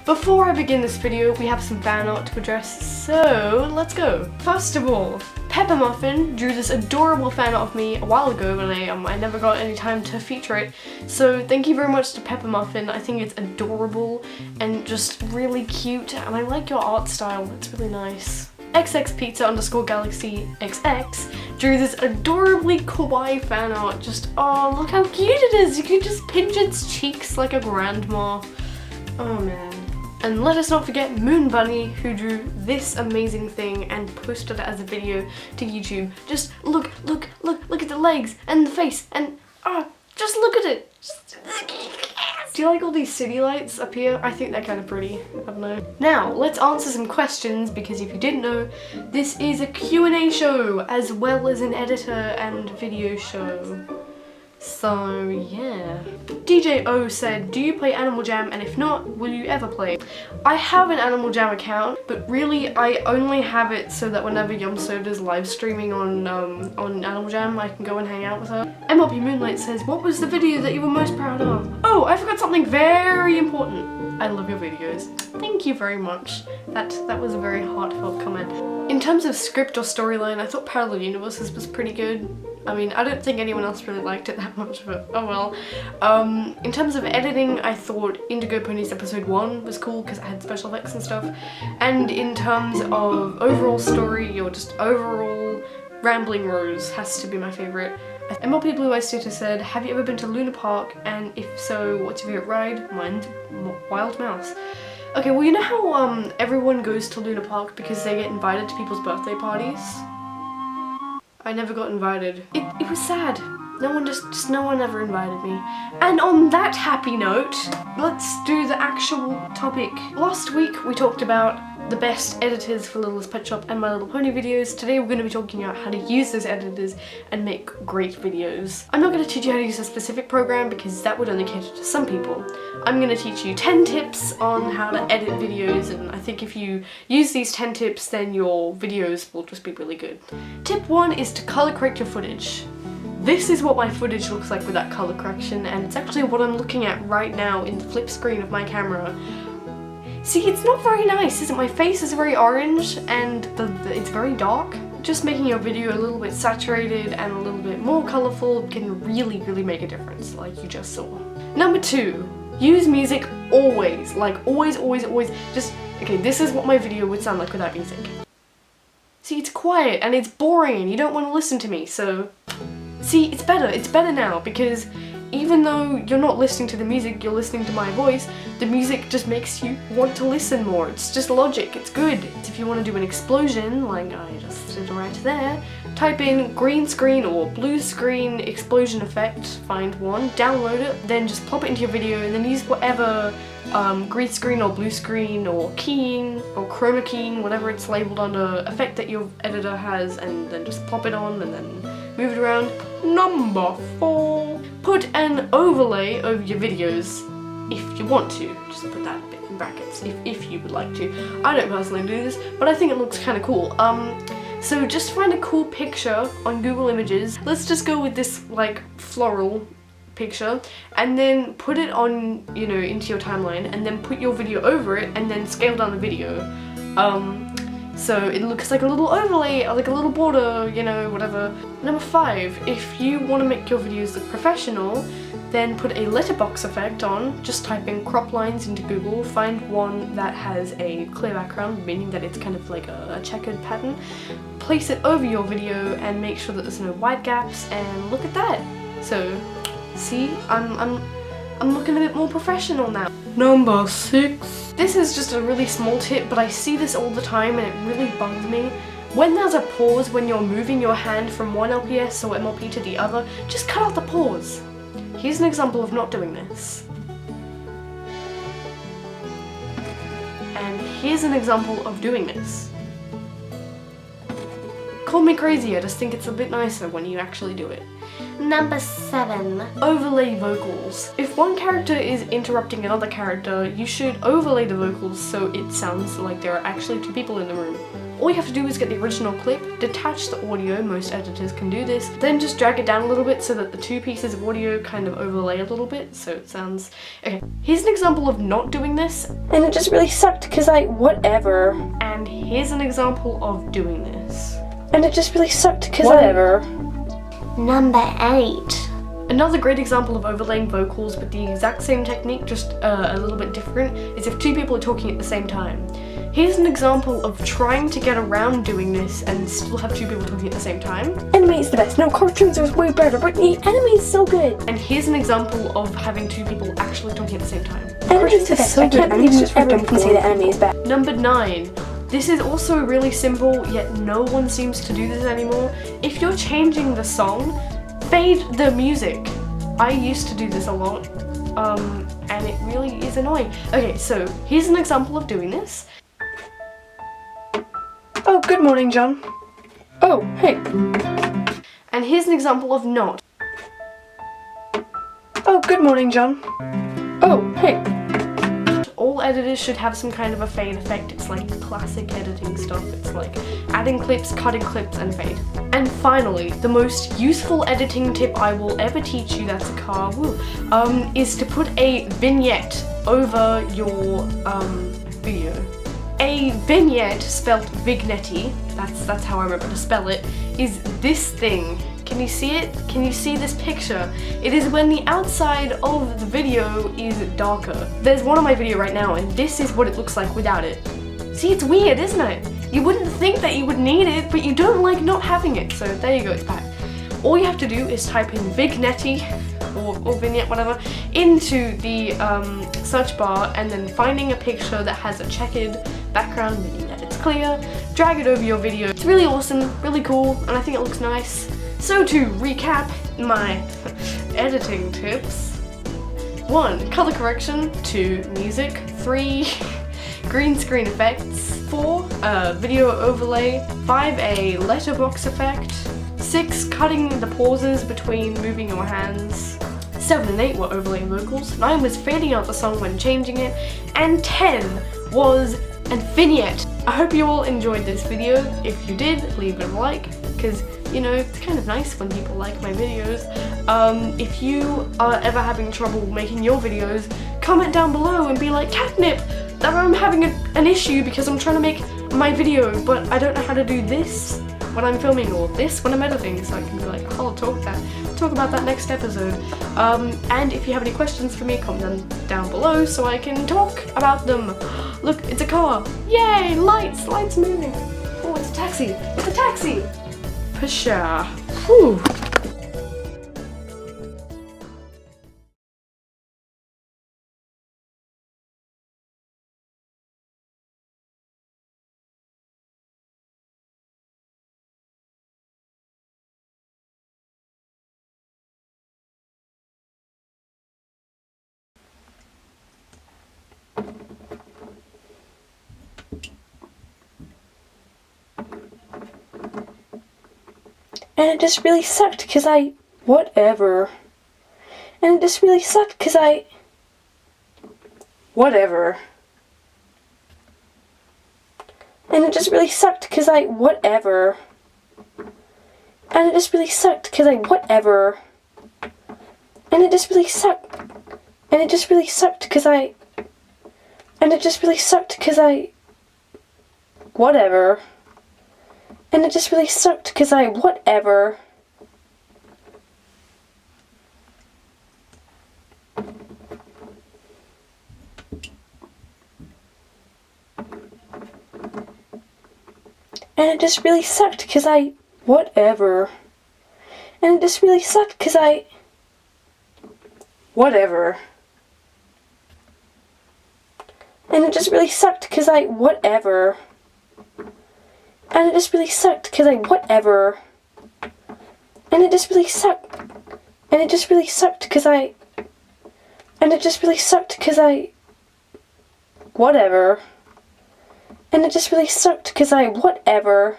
Before I begin this video, we have some fan art to address, so let's go. First of all, Pepper Muffin drew this adorable fan art of me a while ago, and I never got any time to feature it. So thank you very much to Pepper Muffin. I think it's adorable and just really cute, and I like your art style. It's really nice. XXPizza_Galaxy XX drew this adorably kawaii fan art. Just, oh, look how cute it is. You can just pinch its cheeks like a grandma. Oh man. And let us not forget Moon Bunny, who drew this amazing thing and posted it as a video to YouTube. Just look at the legs and the face and just look at it. Do you like all these city lights up here? I think they're kind of pretty. I don't know. Now, let's answer some questions, because if you didn't know, this is a Q&A show as well as an editor and video show. So yeah. DJ O said, do you play Animal Jam, and if not, will you ever play? I have an Animal Jam account, but really I only have it so that whenever Yumsoda's live streaming on Animal Jam, I can go and hang out with her. MLP Moonlight says, what was the video that you were most proud of? Oh, I forgot something very important. I love your videos. Thank you very much. That was a very heartfelt comment. In terms of script or storyline, I thought Parallel Universes was pretty good. I mean, I don't think anyone else really liked it that much, but oh well. In terms of editing, I thought Indigo Ponies episode 1 was cool because it had special effects and stuff. And in terms of overall story, or just overall, Rambling Rose has to be my favourite. MLP Blue Eyes Theatre said, have you ever been to Luna Park, and if so, what's your favourite ride? Mine's Wild Mouse. Okay, well, you know how everyone goes to Luna Park because they get invited to people's birthday parties? I never got invited. It was sad. No one no one ever invited me. And on that happy note, let's do the actual topic. Last week we talked about the best editors for Littlest Pet Shop and My Little Pony videos. Today we're going to be talking about how to use those editors and make great videos. I'm not going to teach you how to use a specific program because that would only cater to some people. I'm going to teach you 10 tips on how to edit videos, and I think if you use these 10 tips then your videos will just be really good. Tip 1 is to color correct your footage. This is what my footage looks like with that color correction, and it's actually what I'm looking at right now in the flip screen of my camera. See, it's not very nice, is it? My face is very orange and it's very dark. Just making your video a little bit saturated and a little bit more colorful can really make a difference, like you just saw. Number 2, use music always. Like always. Just, okay, this is what my video would sound like without music. See, it's quiet and it's boring and you don't want to listen to me, so... See, it's better now, because even though you're not listening to the music, you're listening to my voice, the music just makes you want to listen more. It's just logic, it's good. If you want to do an explosion, like I just did right there, type in green screen or blue screen explosion effect, find one, download it, then just pop it into your video and then use whatever green screen or blue screen or keying or chroma keying, whatever it's labeled under, effect that your editor has, and then just pop it on and then move it around. Number 4. Put an overlay over your videos if you want to. Just put that bit in brackets if you would like to. I don't personally do this, but I think it looks kind of cool. So just find a cool picture on Google Images. Let's just go with this like floral picture, and then put it on, you know, into your timeline, and then put your video over it, and then scale down the video. So it looks like a little overlay, or like a little border, you know, whatever. Number 5, if you want to make your videos look professional, then put a letterbox effect on. Just type in crop lines into Google, find one that has a clear background, meaning that it's kind of like a checkered pattern. Place it over your video and make sure that there's no white gaps, and look at that. So, see, I'm looking a bit more professional now. Number 6. This is just a really small tip, but I see this all the time and it really bugs me. When there's a pause when you're moving your hand from one LPS or MLP to the other, just cut out the pause. Here's an example of not doing this. And here's an example of doing this. Call me crazy, I just think it's a bit nicer when you actually do it. Number 7. Overlay vocals. If one character is interrupting another character, you should overlay the vocals so it sounds like there are actually 2 people in the room. All you have to do is get the original clip, detach the audio, most editors can do this, then just drag it down a little bit so that the two pieces of audio kind of overlay a little bit, so it sounds... Okay, here's an example of not doing this. And it just really sucked because whatever. And here's an example of doing this. And it just really sucked because whatever. Number 8. Another great example of overlaying vocals with the exact same technique, just a little bit different, is if two people are talking at the same time. Here's an example of trying to get around doing this and still have two people talking at the same time. Anime is the best. No, cartoons are way better, but anime is so good. And here's an example of having two people actually talking at the same time. Anime is the best. So I can't believe everyone can say that anime is bad. Number 9. This is also really simple, yet no one seems to do this anymore. If you're changing the song, fade the music. I used to do this a lot, and it really is annoying. Okay, so here's an example of doing this. Oh, good morning, John. Oh, hey. And here's an example of not. Oh, good morning, John. Oh, hey. All editors should have some kind of a fade effect. It's like classic editing stuff. It's like adding clips, cutting clips, and fade. And finally, the most useful editing tip I will ever teach you, that's a car, is to put a vignette over your video. A vignette, spelled vignette, that's how I remember to spell it, is this thing. Can you see it? Can you see this picture? It is when the outside of the video is darker. There's one on my video right now, and this is what it looks like without it. See, it's weird, isn't it? You wouldn't think that you would need it, but you don't like not having it, so there you go, it's back. All you have to do is type in vignette, or vignette, whatever, into the search bar, and then finding a picture that has a checkered background, meaning that it's clear, drag it over your video. It's really awesome, really cool, and I think it looks nice. So to recap my editing tips: 1. Color correction. 2. Music. 3. Green screen effects. 4. Video overlay. 5. A letterbox effect. 6. Cutting the pauses between moving your hands. 7 and 8 were overlaying vocals. 9 was fading out the song when changing it. And 10 was a vignette. I hope you all enjoyed this video. If you did, leave it a like, because you know, it's kind of nice when people like my videos. If you are ever having trouble making your videos, comment down below and be like, Catnip, that I'm having an issue because I'm trying to make my video, but I don't know how to do this when I'm filming, or this when I'm editing, so I can be like, I'll talk about that next episode. And if you have any questions for me, comment them down below so I can talk about them. Look, it's a car. Yay, lights moving. Oh, it's a taxi. Pshaw. Whew. And it just really sucked because whatever. And it just really sucked because whatever. And it just really sucked because whatever. And it just really sucked because whatever. And it just really sucked. And it just really sucked because And it just really sucked because whatever. And it just really sucked because whatever. And it just really sucked because whatever. And it just really sucked because whatever. And it just really sucked because whatever. And it just really sucked because whatever. And it just really sucked. And it just really sucked because And it just really sucked because whatever. And it just really sucked because whatever.